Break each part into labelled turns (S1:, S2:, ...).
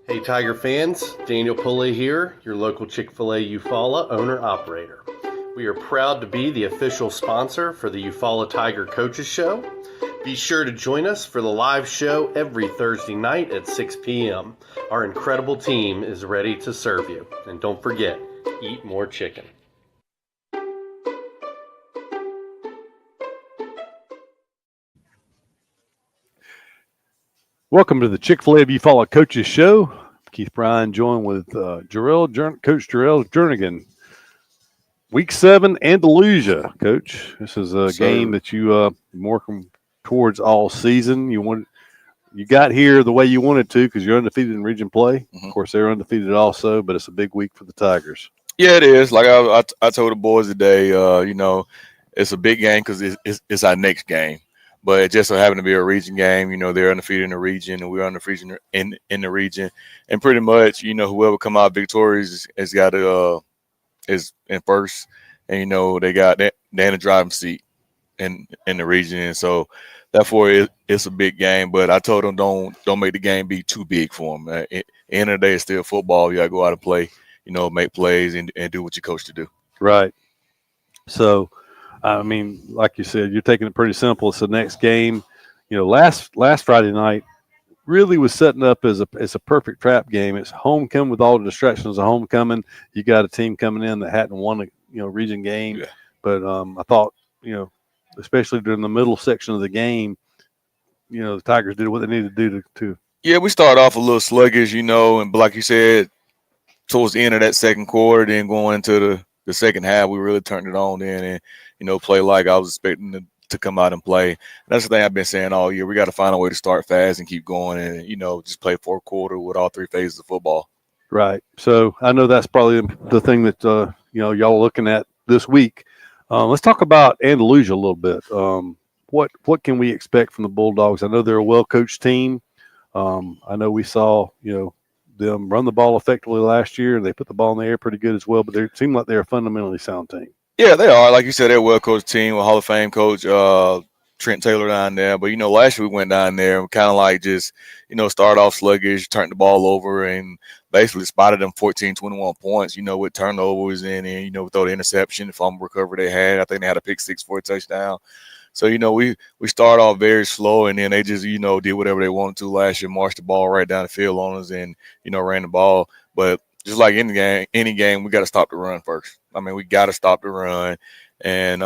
S1: Hey Tiger fans, Daniel Pulley here, your local Chick-fil-A Eufaula owner-operator. We are proud to be the official sponsor for the Eufaula Tiger Coaches Show. Be sure to join us for the live show every Thursday night at 6 p.m. Our incredible team is ready to serve you. And don't forget, eat more chicken.
S2: Welcome to the Chick-fil-A Eufaula Coaches Show. Keith Bryan joined with Coach Jarrell Jernigan. Week 7, Andalusia, Coach. This is a game that you been working towards all season. You got here the way you wanted to because you're undefeated in region play. Mm-hmm. Of course, they're undefeated also, but it's a big week for the Tigers.
S3: Yeah, it is. Like I told the boys today, it's a big game because it's our next game. But it just so happened to be a region game. They're undefeated in the region, and we're undefeated in the region. And pretty much, whoever come out victorious has got is in first. And they're in the driving seat in the region. And so therefore it's a big game. But I told them don't make the game be too big for them. At the end of the day, it's still football. You got to go out and play. Make plays and do what you're coached to do.
S2: Right. So. I mean, like you said, you're taking it pretty simple. It's the next game. Last Friday night really was setting up as a perfect trap game. It's homecoming with all the distractions of homecoming. You got a team coming in that hadn't won a region game, yeah. But I thought especially during the middle section of the game, the Tigers did what they needed to do to.
S3: Yeah, we started off a little sluggish, and like you said, towards the end of that second quarter, then going into the second half, we really turned it on then and. Play like I was expecting to come out and play. And that's the thing I've been saying all year. We got to find a way to start fast and keep going and, just play fourth quarter with all three phases of football.
S2: Right. So I know that's probably the thing that, y'all are looking at this week. Let's talk about Andalusia a little bit. What can we expect from the Bulldogs? I know they're a well-coached team. I know we saw, them run the ball effectively last year, and they put the ball in the air pretty good as well, but they seem like they're a fundamentally sound team.
S3: Yeah, they are. Like you said, they're a well-coached team with Hall of Fame coach Trent Taylor down there. But, last year we went down there and kind of like just, started off sluggish, turned the ball over, and basically spotted them 14, 21 points, with turnovers and with the interception, fumble recovery they had. I think they had a pick six for a touchdown. So, we started off very slow, and then they just, did whatever they wanted to last year, marched the ball right down the field on us and, ran the ball. But just like any game, we got to stop the run first. I mean, we got to stop the run and,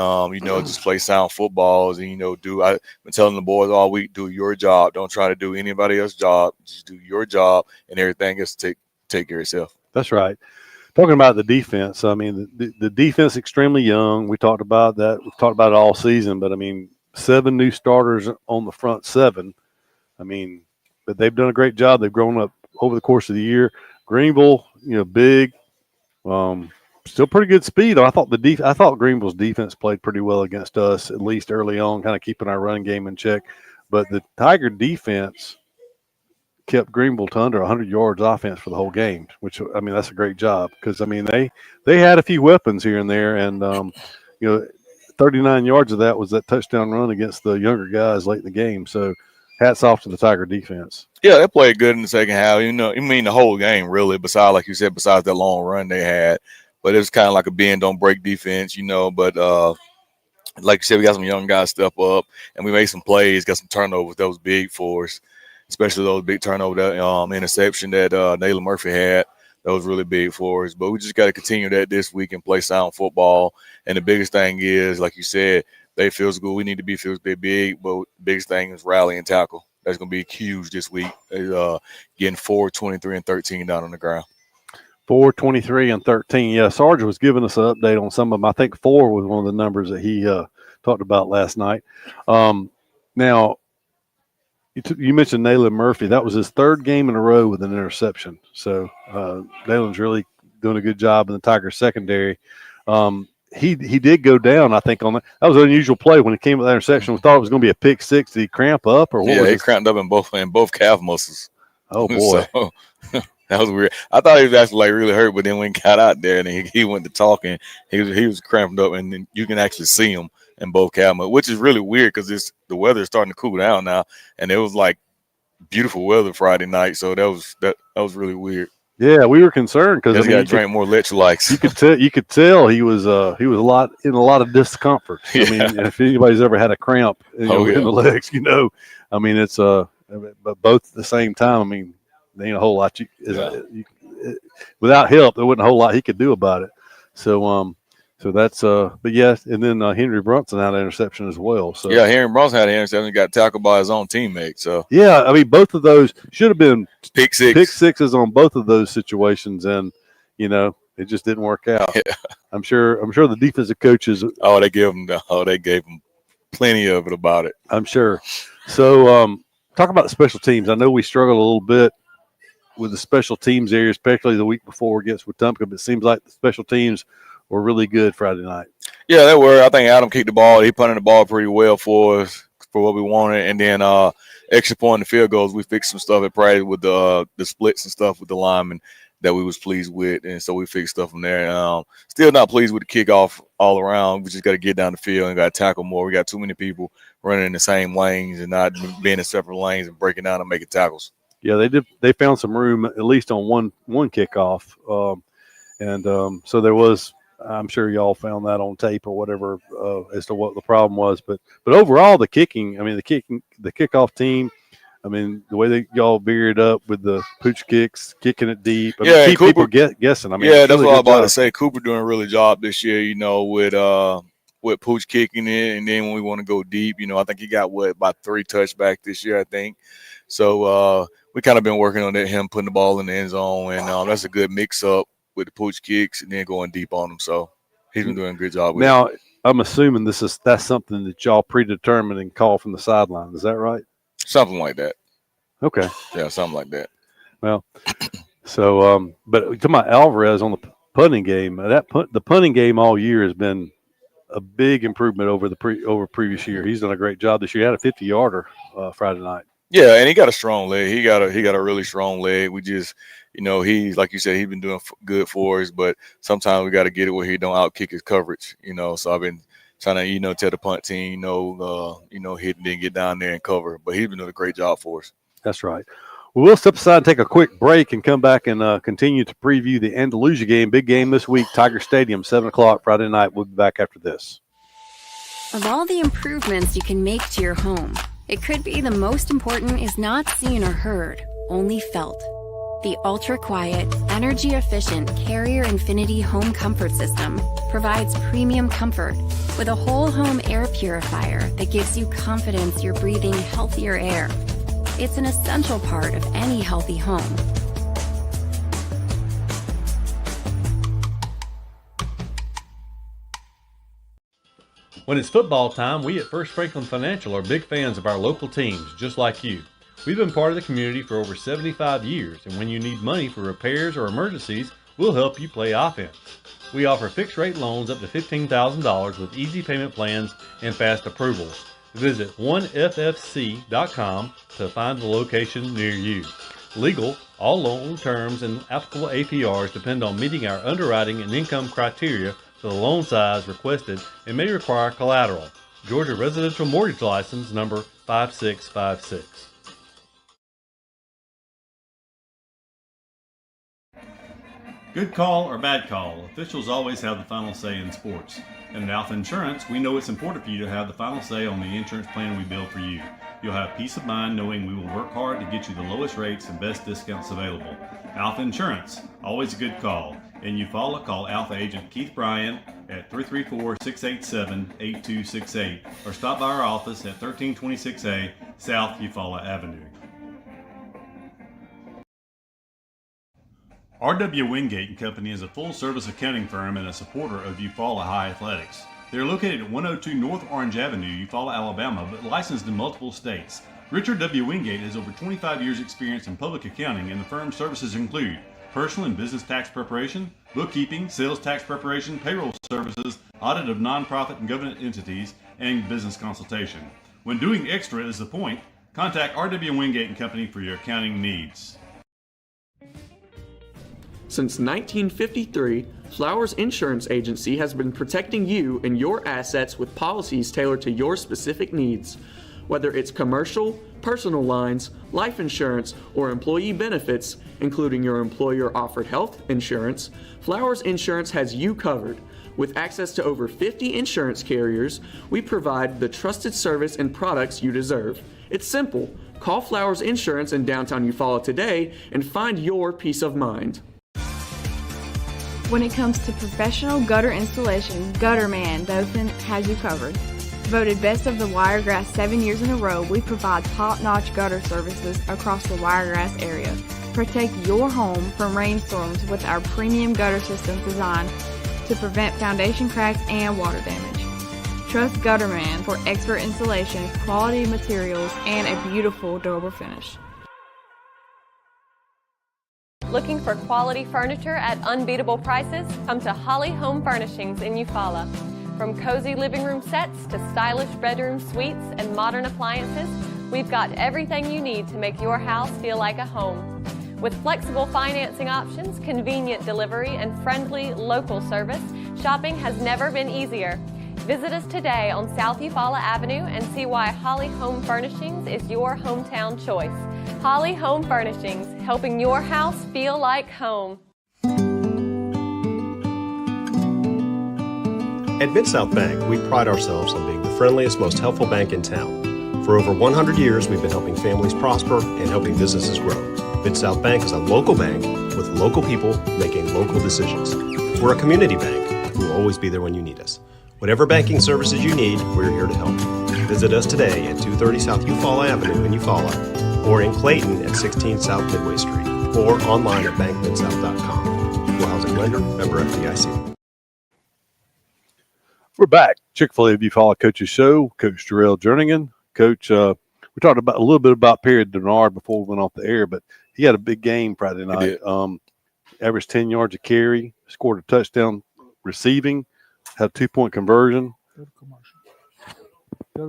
S3: just play sound footballs and, I've been telling the boys all week, do your job. Don't try to do anybody else's job. Just do your job and everything else take care of itself.
S2: That's right. Talking about the defense, I mean, the defense extremely young. We talked about that. We've talked about it all season, but, 7 new starters on the front 7. But they've done a great job. They've grown up over the course of the year. Greenville, big, still pretty good speed. I thought Greenville's defense played pretty well against us, at least early on, kind of keeping our run game in check. But the Tiger defense kept Greenville to under 100 yards offense for the whole game, which, that's a great job because, they had a few weapons here and there. And, 39 yards of that was that touchdown run against the younger guys late in the game. So hats off to the Tiger defense.
S3: Yeah, they played good in the second half. The whole game, really, besides, like you said, besides that long run they had. But it was kind of like a bend, don't break defense, But like you said, we got some young guys step up, and we made some plays, got some turnovers. That was big for us, especially those big turnovers, that interception that Naylor Murphy had. That was really big for us. But we just got to continue that this week and play sound football. And the biggest thing is, like you said, they physically. We need to be physically big, but the biggest thing is rally and tackle. That's going to be huge this week, getting 4, 23, and 13 down on the ground.
S2: 4, 23, and 13. Yeah, Sarge was giving us an update on some of them. I think 4 was one of the numbers that he talked about last night. Now, you mentioned Naylor Murphy. That was his 3rd game in a row with an interception. So Naylor's really doing a good job in the Tigers secondary. He did go down, I think, on that. That was an unusual play when he came with that interception. We thought it was going to be a pick six. Did he cramp up or what?
S3: Yeah, he cramped up in both calf muscles.
S2: Oh boy,
S3: so, that was weird. I thought he was actually really hurt, but then when he got out there and he went to talking, he was cramped up, and then you can actually see him in both calf muscles, which is really weird because the weather is starting to cool down now, and it was like beautiful weather Friday night, so that was really weird.
S2: Yeah, we were concerned because
S3: He's got to drink more electrolytes.
S2: You could tell he was in a lot of discomfort.
S3: Yeah.
S2: I mean, if anybody's ever had a cramp in the legs, I mean, it's but both at the same time. I mean, there ain't a whole lot without help. There wasn't a whole lot he could do about it. So that's but yeah, and then Henry Brunson had an interception as well. So
S3: yeah, Henry Brunson had an interception, got tackled by his own teammate. So
S2: yeah, I mean, both of those should have been
S3: pick sixes
S2: on both of those situations, and it just didn't work out.
S3: Yeah.
S2: I'm sure the defensive coaches.
S3: They gave him plenty of it about it.
S2: I'm sure. So talk about the special teams. I know we struggled a little bit with the special teams area, especially the week before against Wetumpka, but it seems like the special teams were really good Friday night.
S3: Yeah, they were. I think Adam kicked the ball. He punted the ball pretty well for us, for what we wanted. And then extra point and field goals, we fixed some stuff at practice with the splits and stuff with the linemen that we was pleased with. And so we fixed stuff from there. Still not pleased with the kickoff all around. We just got to get down the field and got to tackle more. We got too many people running in the same lanes and not being in separate lanes and breaking down and making tackles. Yeah,
S2: they did. They found some room at least on one kickoff. So there was, I'm sure y'all found that on tape or whatever as to what the problem was. But overall, the kickoff team, I mean, the way that y'all veered up with the pooch kicks, kicking it deep. I mean, keep people guessing. I mean,
S3: yeah, that's what I was about to say. Cooper doing a really job this year, with pooch kicking it. And then when we want to go deep, I think he got about 3 touchbacks this year, I think. So we kind of been working on him putting the ball in the end zone. And that's a good mix up with the pooch kicks and then going deep on them. So he's been doing a good job with it.
S2: Now, I'm assuming that's something that y'all predetermined and call from the sideline. Is that right?
S3: Something like that.
S2: Okay.
S3: Yeah, something like that.
S2: Well, so but talking about Alvarez on the punting game, the punting game all year has been a big improvement over previous year. He's done a great job this year. He had a 50-yarder Friday night.
S3: Yeah, and he got a strong leg. He got a really strong leg. We just, he's like you said, he's been doing good for us, but sometimes we got to get it where he don't outkick his coverage. So I've been trying to, tell the punt team, hit and then get down there and cover. But he's been doing a great job for us.
S2: That's right. Well, we'll step aside and take a quick break and come back and continue to preview the Andalusia game. Big game this week, Tiger Stadium, 7:00 Friday night. We'll be back after this.
S4: Of all the improvements you can make to your home, it could be the most important is not seen or heard, only felt. The ultra-quiet, energy-efficient Carrier Infinity Home Comfort System provides premium comfort with a whole-home air purifier that gives you confidence you're breathing healthier air. It's an essential part of any healthy home.
S5: When it's football time, we at First Franklin Financial are big fans of our local teams, just like you. We've been part of the community for over 75 years, and when you need money for repairs or emergencies, we'll help you play offense. We offer fixed-rate loans up to $15,000 with easy payment plans and fast approvals. Visit 1ffc.com to find the location near you. Legal, all loan terms and applicable APRs depend on meeting our underwriting and income criteria for the loan size requested and may require collateral. Georgia Residential Mortgage License number 5656.
S6: Good call or bad call, officials always have the final say in sports. And at Alpha Insurance, we know it's important for you to have the final say on the insurance plan we build for you. You'll have peace of mind knowing we will work hard to get you the lowest rates and best discounts available. Alpha Insurance, always a good call. In Eufaula, call Alpha Agent Keith Bryan at 334-687-8268 or stop by our office at 1326A South Eufaula Avenue. R.W. Wingate and Company is a full-service accounting firm and a supporter of Eufaula High Athletics. They are located at 102 North Orange Avenue, Eufaula, Alabama, but licensed in multiple states. Richard W. Wingate has over 25 years' experience in public accounting, and the firm's services include personal and business tax preparation, bookkeeping, sales tax preparation, payroll services, audit of nonprofit and government entities, and business consultation. When doing extra is the point, contact R.W. Wingate and Company for your accounting needs.
S7: Since 1953, Flowers Insurance Agency has been protecting you and your assets with policies tailored to your specific needs. Whether it's commercial, personal lines, life insurance, or employee benefits, including your employer-offered health insurance, Flowers Insurance has you covered. With access to over 50 insurance carriers, we provide the trusted service and products you deserve. It's simple. Call Flowers Insurance in downtown Eufaula today and find your peace of mind.
S8: When it comes to professional gutter installation, Gutter Man Dothan has you covered. Voted Best of the Wiregrass 7 years in a row, we provide top-notch gutter services across the Wiregrass area. Protect your home from rainstorms with our premium gutter system designed to prevent foundation cracks and water damage. Trust Gutterman for expert installation, quality materials, and a beautiful durable finish.
S9: Looking for quality furniture at unbeatable prices? Come to Holly Home Furnishings in Eufaula. From cozy living room sets to stylish bedroom suites and modern appliances, we've got everything you need to make your house feel like a home. With flexible financing options, convenient delivery, and friendly local service, shopping has never been easier. Visit us today on South Eufaula Avenue and see why Holly Home Furnishings is your hometown choice. Holly Home Furnishings, helping your house feel like home.
S10: At Mid-South Bank, we pride ourselves on being the friendliest, most helpful bank in town. For over 100 years, we've been helping families prosper and helping businesses grow. Mid-South Bank is a local bank with local people making local decisions. We're a community bank who will always be there when you need us. Whatever banking services you need, we're here to help. Visit us today at 230 South Eufaula Avenue in Eufaula, or in Clayton at 16 South Midway Street, or online at bankmidsouth.com. Equal housing lender, member FDIC.
S2: We're back. Chick-fil-A Eufaula Coaches Show. Coach Jarrell Jerningan. Coach, we talked about a little bit about Perry Denard before we went off the air, but he had a big game Friday night. Averaged 10 yards a carry, scored a touchdown receiving, had a 2-point conversion.
S11: Go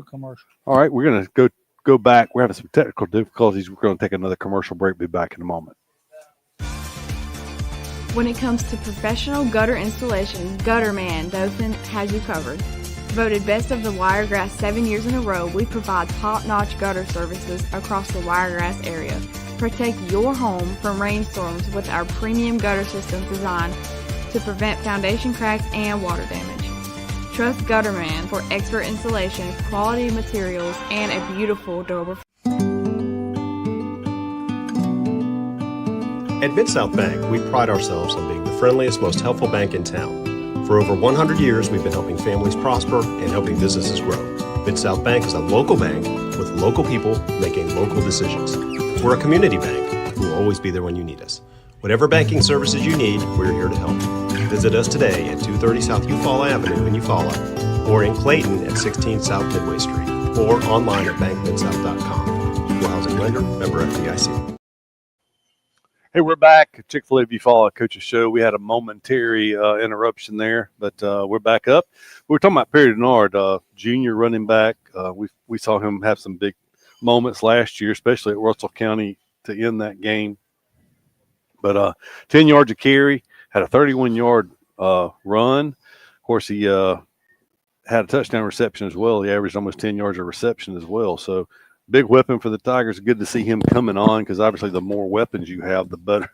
S11: to commercial.
S2: All right, we're going to go back. We're having some technical difficulties. We're going to take another commercial break. Be back in a moment.
S8: When it comes to professional gutter installation, Gutter Man Dothan has you covered. Voted Best of the Wiregrass 7 years in a row, we provide top-notch gutter services across the Wiregrass area. Protect your home from rainstorms with our premium gutter system designed to prevent foundation cracks and water damage. Trust Gutterman for expert installation, quality materials, and a beautiful durable.
S10: At Mid-South Bank, we pride ourselves on being the friendliest, most helpful bank in town. For over 100 years, we've been helping families prosper and helping businesses grow. Mid-South Bank is a local bank with local people making local decisions. We're a community bank who will always be there when you need us. Whatever banking services you need, we're here to help. Visit us today at 230 South Eufaula Avenue in Eufaula, or in Clayton at 16 South Midway Street, or online at bankmidsouth.com. Equal housing lender, member FDIC.
S2: Hey, we're back. Chick-fil-A Eufaula Coaches Show. We had a momentary interruption there, but we're back up. We were talking about Perry Denard, junior running back. We saw him have some big moments last year, especially at Russell County to end that game. But 10 yards of carry, had a 31-yard run. Of course, he had a touchdown reception as well. He averaged almost 10 yards of reception as well. So, big weapon for the Tigers. Good to see him coming on because obviously the more weapons you have, the better,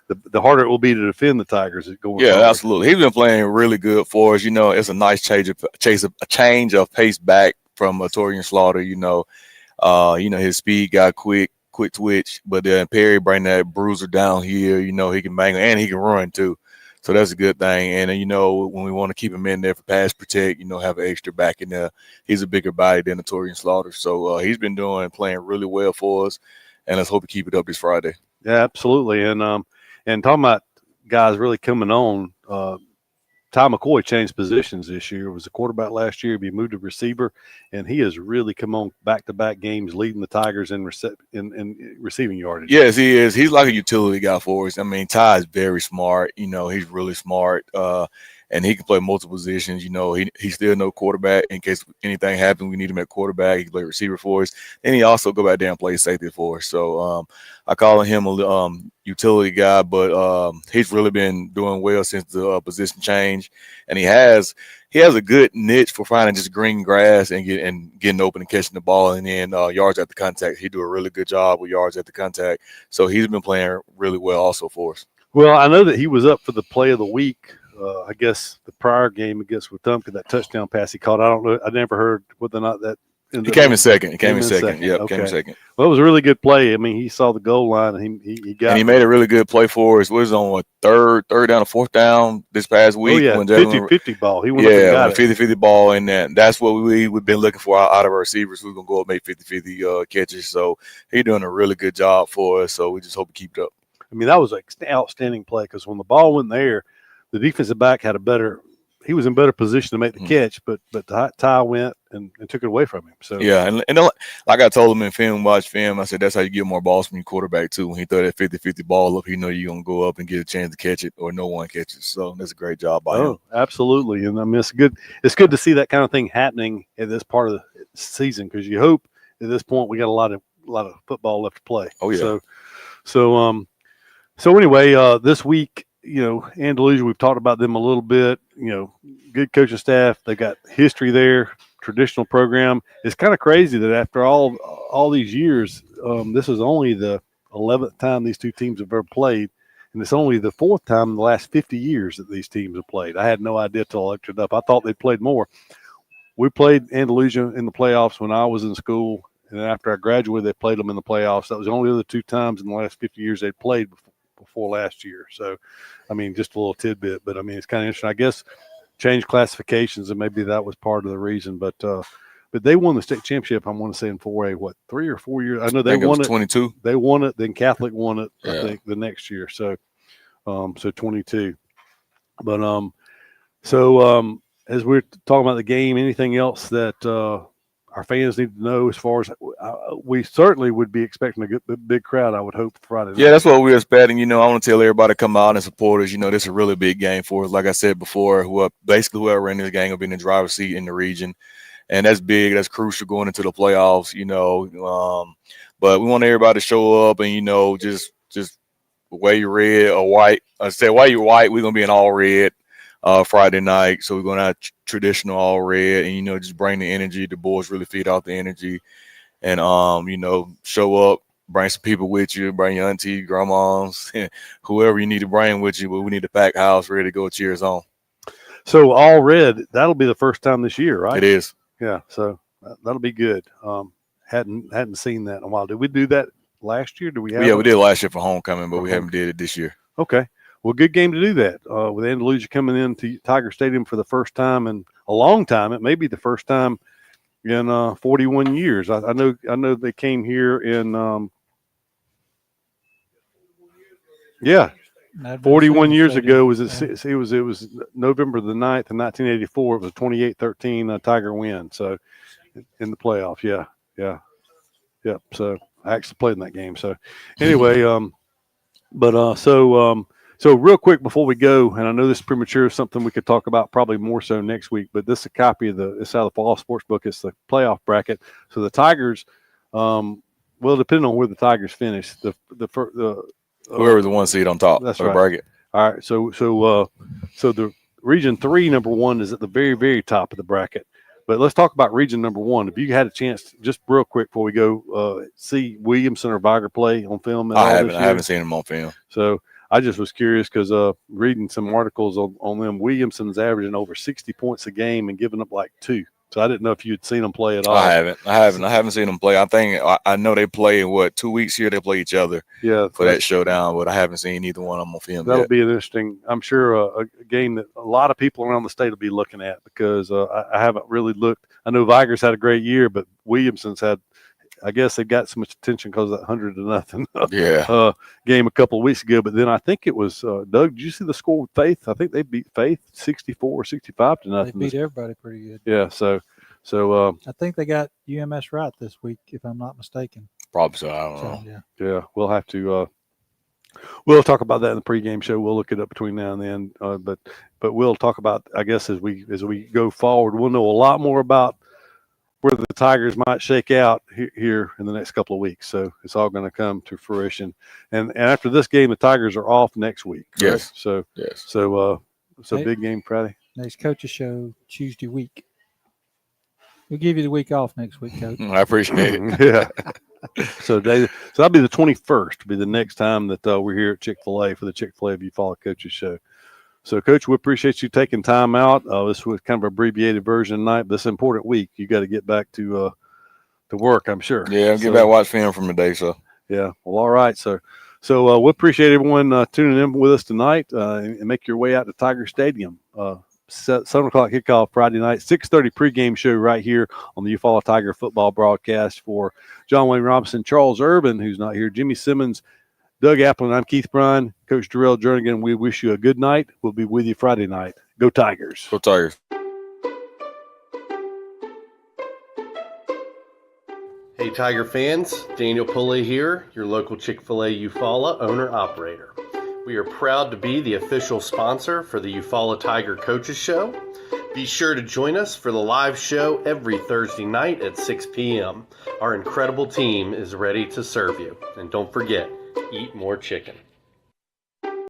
S2: the harder it will be to defend the Tigers. Going forward.
S3: Absolutely. He's been playing really good for us. You know, it's a nice change of pace back from Torian Slaughter. His speed got quick twitch, but then Perry bring that bruiser down here. You know, he can bang and he can run too. So that's a good thing. And, when we want to keep him in there for pass protect, have an extra back in there. He's a bigger body than the Torian Slaughter. So he's been playing really well for us. And let's hope to keep it up this Friday.
S2: Yeah, absolutely. And talking about guys really coming on, Ty McCoy changed positions this year. He was a quarterback last year. He moved to receiver, and he has really come on back-to-back games, leading the Tigers in receiving yardage.
S3: Yes, he is. He's like a utility guy for us. I mean, Ty is very smart. He's really smart, and he can play multiple positions. He's still no quarterback. In case anything happens, we need him at quarterback. He can play receiver for us. And he also go back there and play safety for us. So I call him a utility guy, but he's really been doing well since the position change. And he has he has a good niche for finding just green grass and getting open and catching the ball, and then yards at the contact. He do a really good job with yards at the contact. So he's been playing really well also for us.
S2: Well, I know that he was up for the play of the week. I guess the prior game against Wetumpka, that touchdown pass he caught. I don't know. I never heard whether or not that.
S3: He came in second. He came in second. Yep,
S2: okay.
S3: Came in second.
S2: Well, it was a really good play. I mean, he saw the goal line and he got.
S3: And he made a really good play for us. Was on what third down or fourth down this past week.
S2: Oh yeah,
S3: when
S2: 50-50 ball. He went up and got it.
S3: 50-50 ball, and that's what we've been looking for out of our receivers. We're gonna go up and make 50-50 catches. So he's doing a really good job for us. So we just hope he keeps it up.
S2: I mean, that was an outstanding play because when the ball went there, the defensive back had he was in better position to make the catch, but Ty went and took it away from him. So
S3: yeah, and like I told him in watch film, I said that's how you get more balls from your quarterback too. When he throw that 50-50 ball up, you know you're gonna go up and get a chance to catch it, or no one catches. So that's a great job by him.
S2: Absolutely, and I mean it's good to see that kind of thing happening at this part of the season because you hope at this point we got a lot of football left to play.
S3: Oh yeah.
S2: So anyway, this week, Andalusia, we've talked about them a little bit. Good coaching staff. They got history there, traditional program. It's kind of crazy that after all these years, this is only the 11th time these two teams have ever played, and it's only the 4th time in the last 50 years that these teams have played. I had no idea till I looked it up. I thought they played more. We played Andalusia in the playoffs when I was in school, and after I graduated, they played them in the playoffs. That was the only other 2 times in the last 50 years they played before last year. So, I mean, just a little tidbit, but I mean, it's kind of interesting. I guess change classifications, and maybe that was part of the reason. But they won the state championship. I want to say in 4A, 3 or 4 years. I know they won it.
S3: 22.
S2: They won it. Then Catholic won it. Yeah. I think the next year. So 22. But as we're talking about the game, anything else that our fans need to know as far as we certainly would be expecting a big crowd, I would hope, Friday night.
S3: Yeah, that's what we're expecting. I want to tell everybody to come out and support us. This is a really big game for us. Like I said before, whoever in this game will be in the driver's seat in the region. And that's big. That's crucial going into the playoffs, But we want everybody to show up and, just wear your red or white. I said, while you're white, we're going to be in all red. Friday night, so we're going to have traditional all red, and just bring the energy. The boys really feed off the energy, and show up, bring some people with you, bring your auntie, grandmas, whoever you need to bring with you. But we need a packed house ready to go cheers on.
S2: So all red, that'll be the first time this year, right?
S3: It is.
S2: Yeah, so that'll be good. Hadn't seen that in a while. Did we do that last year? Do we have?
S3: Yeah, we did last year for homecoming, but we haven't did it this year.
S2: Okay. Well, good game to do that. With Andalusia coming into Tiger Stadium for the first time in a long time. It may be the first time in 41 years. I know they came here in 41 years ago. It was November the 9th in 1984. It was a 28-13 Tiger win. So in the playoffs, yeah. So I actually played in that game. So anyway, So real quick before we go, and I know this is premature, something we could talk about probably more so next week, but this is a copy of it's out of the Fall Sports Book. It's the playoff bracket. So the Tigers, depending on where the Tigers finish,
S3: whoever the 1 seed on top of the bracket.
S2: All right. So the Region 3 number 1 is at the very, very top of the bracket. But let's talk about Region number 1. If you had a chance, just real quick before we go, see Williamson or Viger play on film.
S3: I haven't seen him on film.
S2: So I just was curious because reading some articles on them, Williamson's averaging over 60 points a game and giving up like 2. So I didn't know if you'd seen them play at all.
S3: I haven't seen them play. I know they play in 2 weeks here. They play each other.
S2: Yeah,
S3: for that showdown, but I haven't seen either one of them on film.
S2: That'll be an interesting. I'm sure a game that a lot of people around the state will be looking at because I haven't really looked. I know Viger's had a great year, but Williamson's had. I guess they got so much attention because of that 100-0 game a couple of weeks ago. But then I think it was Doug. Did you see the score with Faith? I think they beat Faith 64 or 65-0.
S11: They beat everybody pretty good.
S2: Yeah. So
S11: I think they got UMS right this week, if I'm not mistaken.
S3: Probably so. I don't know.
S2: Yeah. We'll have to. We'll talk about that in the pregame show. We'll look it up between now and then. But we'll talk about. I guess as we go forward, we'll know a lot more about where the Tigers might shake out here in the next couple of weeks. So it's all going to come to fruition. And after this game, the Tigers are off next week. Correct?
S3: Yes.
S2: So big game Friday.
S11: Next coaches show Tuesday week. We'll give you the week off next week, Coach.
S3: I appreciate it.
S2: Yeah. So that'll be the 21st. Be the next time that we're here at Chick-fil-A for the Chick-fil-A of Eufaula Coaches Show. So, Coach, we appreciate you taking time out. This was kind of an abbreviated version tonight, but this important week. You got to get back to work, I'm sure.
S3: Yeah, I'll get back and watch film from the day. So
S2: yeah, well, all right. So we appreciate everyone tuning in with us tonight, and make your way out to Tiger Stadium. 7 o'clock kickoff Friday night, 6:30 pregame show right here on the Eufaula Tiger football broadcast. For John Wayne Robinson, Charles Urban, who's not here, Jimmy Simmons, Doug Applin, I'm Keith Bryan, Coach Darrell Jernigan. We wish you a good night. We'll be with you Friday night. Go Tigers.
S3: Go Tigers.
S1: Hey Tiger fans, Daniel Pulley here, your local Chick-fil-A Eufaula owner-operator. We are proud to be the official sponsor for the Eufaula Tiger Coaches Show. Be sure to join us for the live show every Thursday night at 6 p.m. Our incredible team is ready to serve you. And don't forget, eat more chicken.